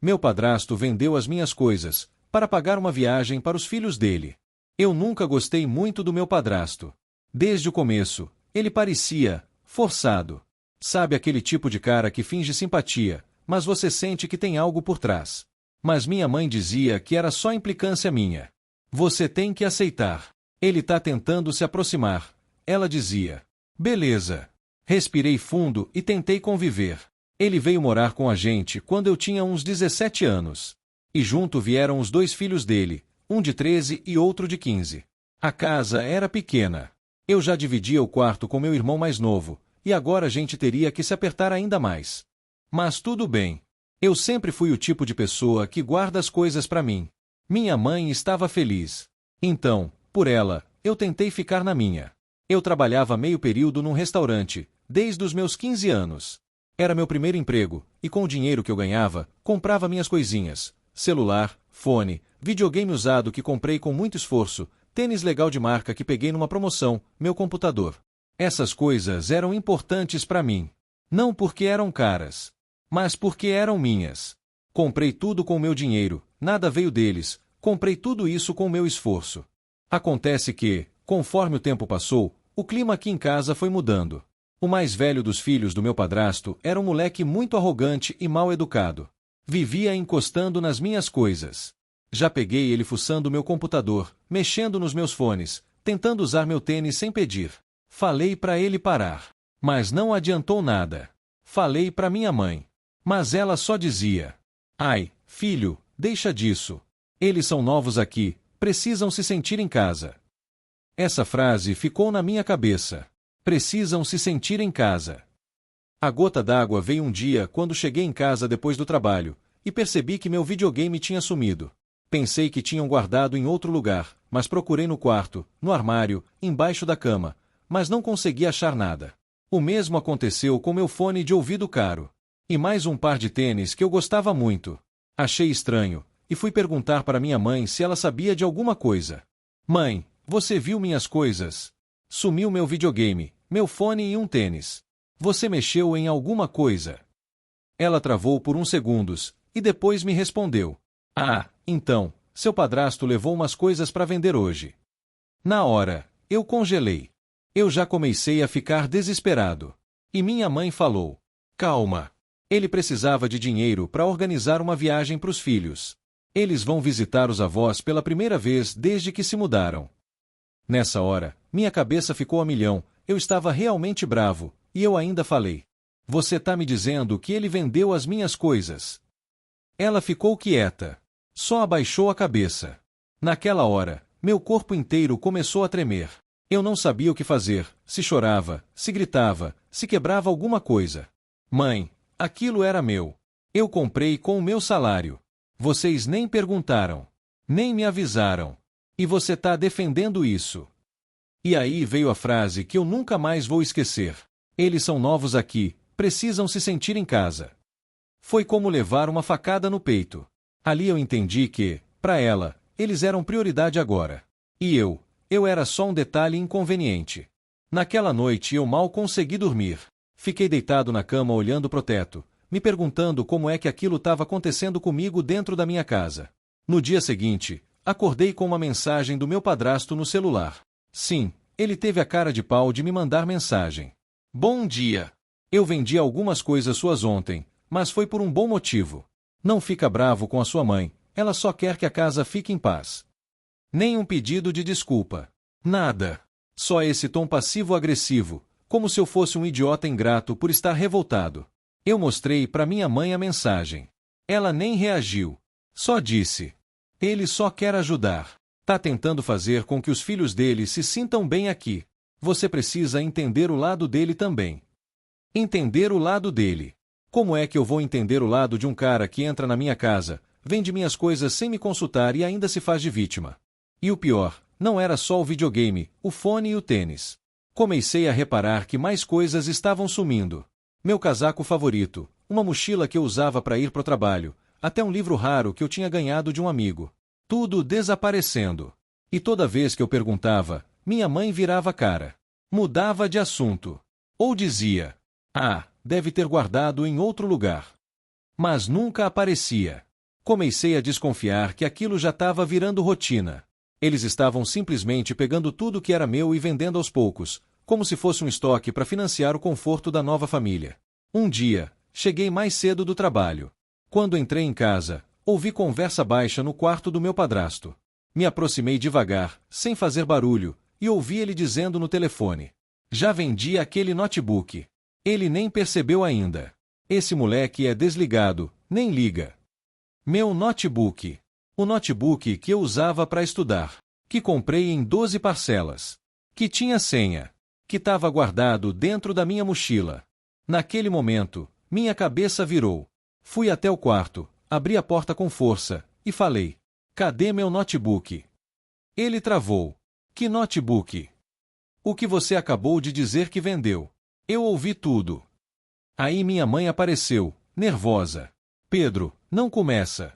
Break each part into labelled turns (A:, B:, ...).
A: Meu padrasto vendeu as minhas coisas para pagar uma viagem para os filhos dele. Eu nunca gostei muito do meu padrasto. Desde o começo, ele parecia forçado. Sabe aquele tipo de cara que finge simpatia, mas você sente que tem algo por trás. Mas minha mãe dizia que era só implicância minha. Você tem que aceitar. Ele tá tentando se aproximar. Ela dizia. Beleza. Respirei fundo e tentei conviver. Ele veio morar com a gente quando eu tinha uns 17 anos. E junto vieram os 2 filhos dele, um de 13 e outro de 15. A casa era pequena. Eu já dividia o quarto com meu irmão mais novo, e agora a gente teria que se apertar ainda mais. Mas tudo bem. Eu sempre fui o tipo de pessoa que guarda as coisas para mim. Minha mãe estava feliz. Então, por ela, eu tentei ficar na minha. Eu trabalhava meio período num restaurante, desde os meus 15 anos. Era meu primeiro emprego, e com o dinheiro que eu ganhava, comprava minhas coisinhas. Celular, fone, videogame usado que comprei com muito esforço, tênis legal de marca que peguei numa promoção, meu computador. Essas coisas eram importantes para mim. Não porque eram caras, mas porque eram minhas. Comprei tudo com meu dinheiro, nada veio deles, comprei tudo isso com meu esforço. Acontece que, conforme o tempo passou, o clima aqui em casa foi mudando. O mais velho dos filhos do meu padrasto era um moleque muito arrogante e mal educado. Vivia encostando nas minhas coisas. Já peguei ele fuçando meu computador, mexendo nos meus fones, tentando usar meu tênis sem pedir. Falei para ele parar. Mas não adiantou nada. Falei para minha mãe. Mas ela só dizia: ai, filho, deixa disso. Eles são novos aqui, precisam se sentir em casa. Essa frase ficou na minha cabeça. Precisam se sentir em casa. A gota d'água veio um dia quando cheguei em casa depois do trabalho, e percebi que meu videogame tinha sumido. Pensei que tinham guardado em outro lugar, mas procurei no quarto, no armário, embaixo da cama, mas não consegui achar nada. O mesmo aconteceu com meu fone de ouvido caro. E mais um par de tênis que eu gostava muito. Achei estranho, e fui perguntar para minha mãe se ela sabia de alguma coisa. Mãe, você viu minhas coisas? Sumiu meu videogame, meu fone e um tênis. Você mexeu em alguma coisa? Ela travou por uns segundos, e depois me respondeu. Ah, então, seu padrasto levou umas coisas para vender hoje. Na hora, eu congelei. Eu já comecei a ficar desesperado. E minha mãe falou. Calma. Ele precisava de dinheiro para organizar uma viagem para os filhos. Eles vão visitar os avós pela primeira vez desde que se mudaram. Nessa hora, minha cabeça ficou a milhão, eu estava realmente bravo, e eu ainda falei. Você tá me dizendo que ele vendeu as minhas coisas? Ela ficou quieta. Só abaixou a cabeça. Naquela hora, meu corpo inteiro começou a tremer. Eu não sabia o que fazer, se chorava, se gritava, se quebrava alguma coisa. Mãe, aquilo era meu. Eu comprei com o meu salário. Vocês nem perguntaram. Nem me avisaram. E você tá defendendo isso. E aí veio a frase que eu nunca mais vou esquecer. Eles são novos aqui, precisam se sentir em casa. Foi como levar uma facada no peito. Ali eu entendi que, para ela, eles eram prioridade agora. E eu era só um detalhe inconveniente. Naquela noite eu mal consegui dormir. Fiquei deitado na cama olhando pro teto, me perguntando como é que aquilo estava acontecendo comigo dentro da minha casa. No dia seguinte, acordei com uma mensagem do meu padrasto no celular. Sim, ele teve a cara de pau de me mandar mensagem. Bom dia. Eu vendi algumas coisas suas ontem, mas foi por um bom motivo. Não fica bravo com a sua mãe, ela só quer que a casa fique em paz. Nem um pedido de desculpa. Nada. Só esse tom passivo-agressivo, como se eu fosse um idiota ingrato por estar revoltado. Eu mostrei para minha mãe a mensagem. Ela nem reagiu. Só disse. Ele só quer ajudar. Tá tentando fazer com que os filhos dele se sintam bem aqui. Você precisa entender o lado dele também. Entender o lado dele. Como é que eu vou entender o lado de um cara que entra na minha casa, vende minhas coisas sem me consultar e ainda se faz de vítima? E o pior, não era só o videogame, o fone e o tênis. Comecei a reparar que mais coisas estavam sumindo. Meu casaco favorito, uma mochila que eu usava para ir pro trabalho, até um livro raro que eu tinha ganhado de um amigo. Tudo desaparecendo. E toda vez que eu perguntava, minha mãe virava a cara. Mudava de assunto. Ou dizia, deve ter guardado em outro lugar. Mas nunca aparecia. Comecei a desconfiar que aquilo já estava virando rotina. Eles estavam simplesmente pegando tudo que era meu e vendendo aos poucos, como se fosse um estoque para financiar o conforto da nova família. Um dia, cheguei mais cedo do trabalho. Quando entrei em casa, ouvi conversa baixa no quarto do meu padrasto. Me aproximei devagar, sem fazer barulho, e ouvi ele dizendo no telefone: "Já vendi aquele notebook." Ele nem percebeu ainda. Esse moleque é desligado, nem liga. Meu notebook. O notebook que eu usava para estudar. Que comprei em 12 parcelas. Que tinha senha. Que estava guardado dentro da minha mochila. Naquele momento, minha cabeça virou. Fui até o quarto, abri a porta com força, e falei: "Cadê meu notebook?" Ele travou. "Que notebook?" "O que você acabou de dizer que vendeu." Eu ouvi tudo. Aí minha mãe apareceu, nervosa. "Pedro, não começa."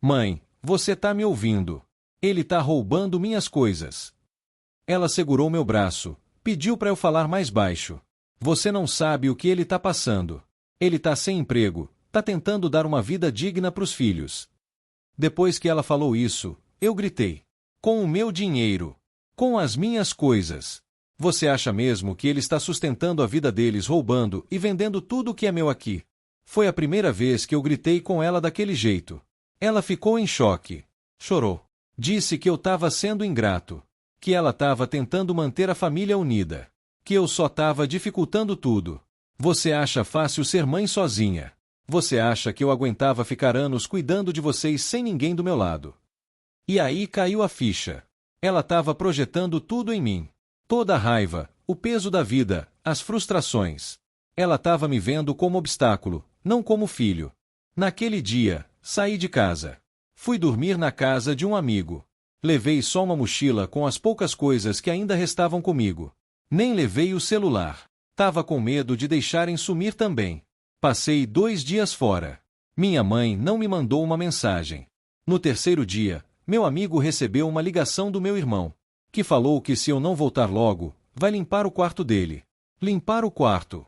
A: "Mãe, você tá me ouvindo. Ele tá roubando minhas coisas." Ela segurou meu braço, pediu para eu falar mais baixo. "Você não sabe o que ele tá passando. Ele tá sem emprego, tá tentando dar uma vida digna pros filhos." Depois que ela falou isso, eu gritei: "Com o meu dinheiro. Com as minhas coisas. Você acha mesmo que ele está sustentando a vida deles roubando e vendendo tudo o que é meu aqui?" Foi a primeira vez que eu gritei com ela daquele jeito. Ela ficou em choque. Chorou. Disse que eu estava sendo ingrato. Que ela estava tentando manter a família unida. Que eu só estava dificultando tudo. "Você acha fácil ser mãe sozinha? Você acha que eu aguentava ficar anos cuidando de vocês sem ninguém do meu lado?" E aí caiu a ficha. Ela estava projetando tudo em mim. Toda a raiva, o peso da vida, as frustrações. Ela estava me vendo como obstáculo, não como filho. Naquele dia, saí de casa. Fui dormir na casa de um amigo. Levei só uma mochila com as poucas coisas que ainda restavam comigo. Nem levei o celular. Tava com medo de deixarem sumir também. Passei 2 dias fora. Minha mãe não me mandou uma mensagem. No terceiro dia, meu amigo recebeu uma ligação do meu irmão, que falou que se eu não voltar logo, vai limpar o quarto dele. Limpar o quarto.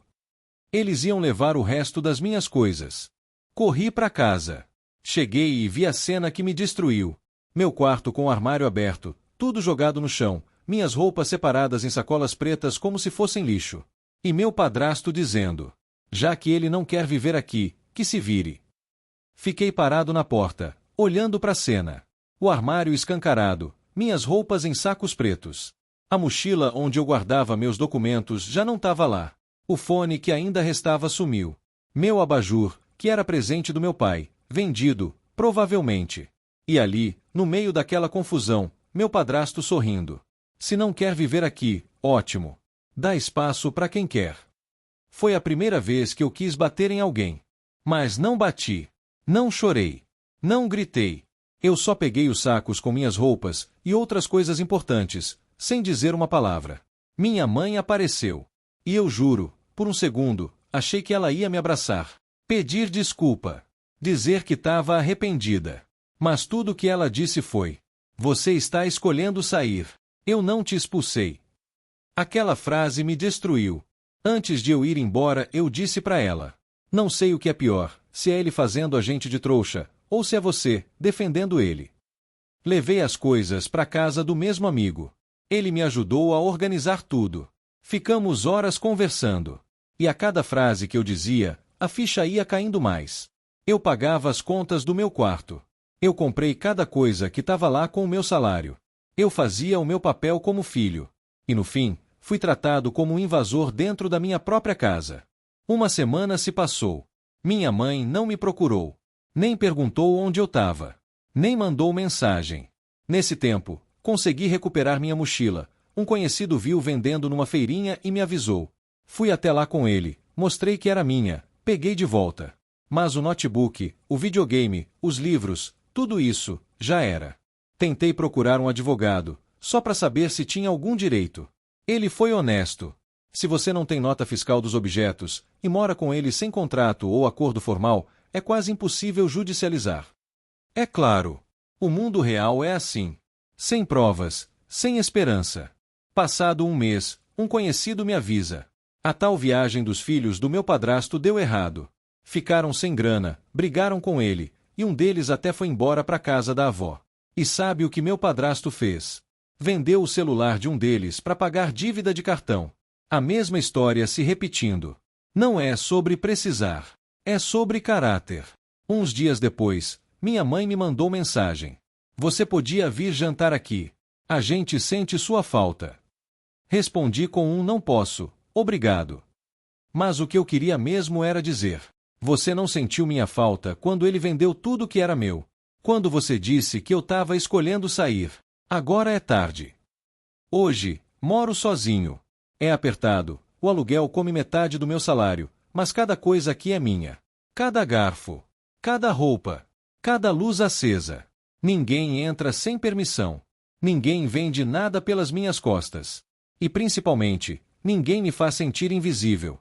A: Eles iam levar o resto das minhas coisas. Corri para casa. Cheguei e vi a cena que me destruiu. Meu quarto com o armário aberto, tudo jogado no chão, minhas roupas separadas em sacolas pretas como se fossem lixo. E meu padrasto dizendo: "Já que ele não quer viver aqui, que se vire." Fiquei parado na porta, olhando para a cena. O armário escancarado, minhas roupas em sacos pretos. A mochila onde eu guardava meus documentos já não estava lá. O fone que ainda restava sumiu. Meu abajur, que era presente do meu pai, vendido, provavelmente. E ali, no meio daquela confusão, meu padrasto sorrindo. "Se não quer viver aqui, ótimo. Dá espaço para quem quer." Foi a primeira vez que eu quis bater em alguém. Mas não bati. Não chorei. Não gritei. Eu só peguei os sacos com minhas roupas e outras coisas importantes, sem dizer uma palavra. Minha mãe apareceu. E eu juro, por um segundo, achei que ela ia me abraçar. Pedir desculpa. Dizer que estava arrependida. Mas tudo o que ela disse foi: "Você está escolhendo sair. Eu não te expulsei." Aquela frase me destruiu. Antes de eu ir embora, eu disse para ela: "Não sei o que é pior, se é ele fazendo a gente de trouxa, ou se é você, defendendo ele." Levei as coisas para casa do mesmo amigo. Ele me ajudou a organizar tudo. Ficamos horas conversando. E a cada frase que eu dizia, a ficha ia caindo mais. Eu pagava as contas do meu quarto. Eu comprei cada coisa que estava lá com o meu salário. Eu fazia o meu papel como filho. E no fim, fui tratado como um invasor dentro da minha própria casa. Uma semana se passou. Minha mãe não me procurou. Nem perguntou onde eu estava. Nem mandou mensagem. Nesse tempo, consegui recuperar minha mochila. Um conhecido viu vendendo numa feirinha e me avisou. Fui até lá com ele, mostrei que era minha, peguei de volta. Mas o notebook, o videogame, os livros, tudo isso, já era. Tentei procurar um advogado, só para saber se tinha algum direito. Ele foi honesto. Se você não tem nota fiscal dos objetos, e mora com eles sem contrato ou acordo formal, é quase impossível judicializar. É claro. O mundo real é assim. Sem provas, sem esperança. Passado um mês, um conhecido me avisa. A tal viagem dos filhos do meu padrasto deu errado. Ficaram sem grana, brigaram com ele, e um deles até foi embora para casa da avó. E sabe o que meu padrasto fez? Vendeu o celular de um deles para pagar dívida de cartão. A mesma história se repetindo. Não é sobre precisar. É sobre caráter. Uns dias depois, minha mãe me mandou mensagem. Você podia vir jantar aqui. A gente sente sua falta. Respondi com um não posso, obrigado. Mas o que eu queria mesmo era dizer. Você não sentiu minha falta quando ele vendeu tudo que era meu. Quando você disse que eu estava escolhendo sair. Agora é tarde. Hoje, moro sozinho. É apertado, o aluguel come metade do meu salário, mas cada coisa aqui é minha. Cada garfo, cada roupa, cada luz acesa. Ninguém entra sem permissão. Ninguém vende nada pelas minhas costas. E principalmente, ninguém me faz sentir invisível.